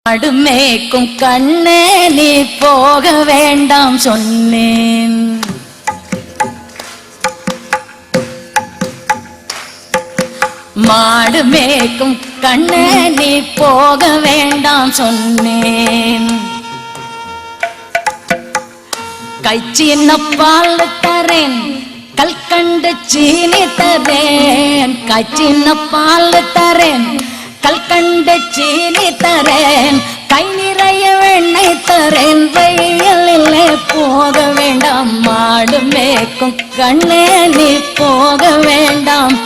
மாடு மேய்க்கும் கண்ணே நீ போக வேண்டாம் சொன்னேன். மாடு மேய்க்கும் கண்ணே நீ போக வேண்டாம் சொன்னேன். கைச்சின்ன பால் தரேன் கல்கண்டு சீனி தரேன். கைச்சின்ன பால் தரேன் கல்கண்டு சீனி தரேன். கை நிறைய வெண்ணெய் தரேன். வெயிலிலே போக வேண்டாம் மாடு மேய்க்கும் கண்ணே நீ போக வேண்டாம்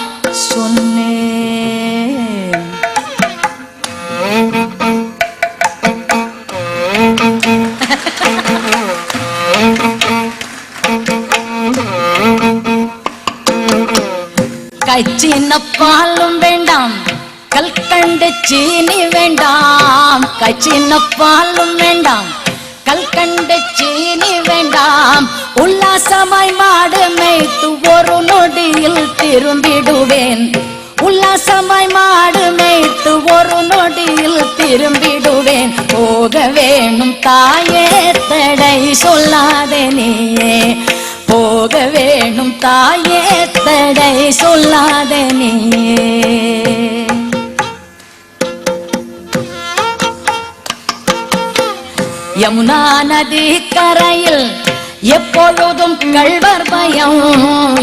சொன்னேன். கைச்சின்ன பாலும் வேண்டாம் கல்கண்டு சீனி வேண்டாம். கைச்சின்ன பாலும் வேண்டாம் கல்கண்டு சீனி வேண்டாம். உல்லாசமாய் மாடு மேய்த்து ஒரு நொடியில் திரும்பிடுவேன். உல்லாசமாய் மாடு மேய்த்து ஒரு நொடியில் திரும்பிடுவேன். போக வேணும் தாயே தடை சொல்லாதே நீயே. போக வேணும் தாயே தடை சொல்லாதே நீயே. யமுனா நதி கரையில் எப்பொழுதும் கள்வர் பயம்.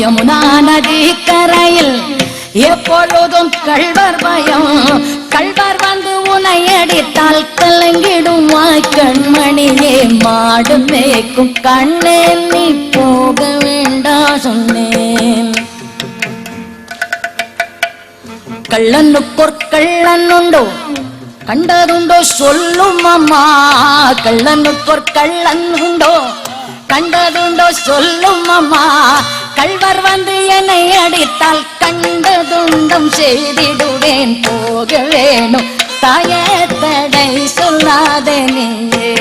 யமுனா நதி கரையில் எப்பொழுதும் கள்வர் பயம். கள்வர் வந்து உன்னை அடித்தால் கலங்கிடுவாய் கண்மணியே. மாடு மேய்க்கும் கண்ணே நீ போக வேண்டாம் சொன்னேன். கள்ளனுக்கொரு கள்ளன் உண்டோ கண்டதுண்டோ சொல்லும் அம்மா. கள்ளனுக்கொரு கள்ளன் உண்டோ கண்டதுண்டோ சொல்லும் அம்மா. கள்வர் வந்து என்னை அடித்தால் கண்டதுண்டம் செய்திடுவேன். போக வேணும் தாயே தடை சொல்லாதே நீயே.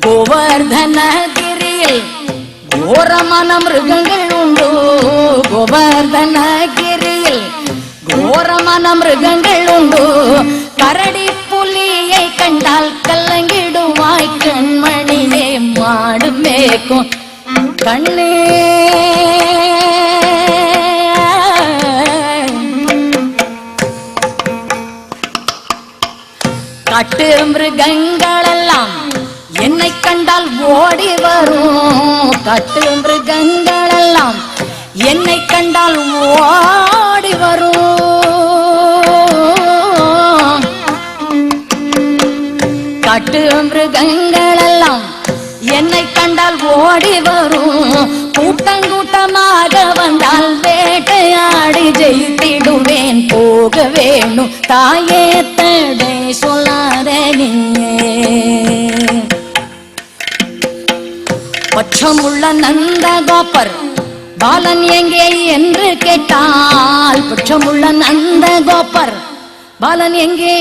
கோவர்தனகிரியில் கோரமான மிருகங்கள் உண்டு. கோவர்தனகிரியில் கோரமான மிருகங்கள் உண்டு. கரடி புலியை கண்டால் கலங்கிடுவாய் கண்மணியே. மாடு மேய்க்கும் கண்ணே காட்டு மிருகங்களெல்லாம் என்னை கண்டால் ஓடி வரும். காட்டு மிருகங்களெல்லாம் என்னை கண்டால் ஓடி வரும். காட்டு மிருகங்களெல்லாம் என்னை கண்டால் ஓடி வரும். கூட்டங்கூட்டமாக வந்தால் வேட்டையாடி ஜெயித்திடுவேன். போக வேணும் தாயே தடை சொல்லாதே நீயே. பட்சமுள்ள நந்த கோபர் பாலன் எங்கே என்று கேட்டால். பட்சமுள்ள நந்த கோபர் பாலன் எங்கே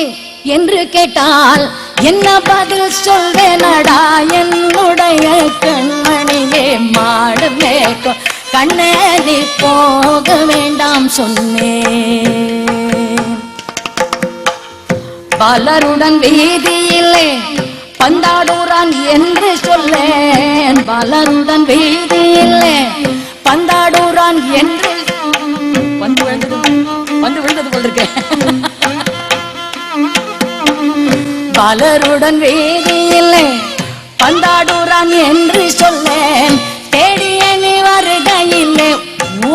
என்று கேட்டால் என்ன பதில் சொல்வேனடா என்னுடைய கண்மணியே. மாடு மேய்க்கும் கண்ணே நீ போக வேண்டாம் சொன்னேன். பலருடன் வீதியிலே பந்தாடுறான் என்று சொல்லேன். பலருடன் வீதியிலே பந்தாடுறான் என்று வந்து விழுந்தது போல் இருக்கு. பலருடன் வீதியிலே பந்தாடுறான் என்று சொல்லேன். தேடிய நீ வருகையிலே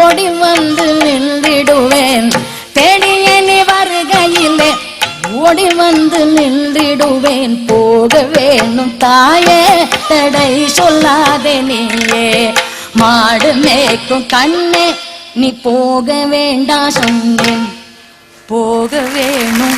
ஓடி வந்து நின்றிடுவேன். தேடிய நீ வருகையிலே ஓடி வந்து நின்றிடுவேன். போக வேணும் தாயே தடை சொல்லாதே நீயே. மாடு மேய்க்கும் கண்ணே நீ போக வேண்டாம் சொன்னேன். போக வேணும்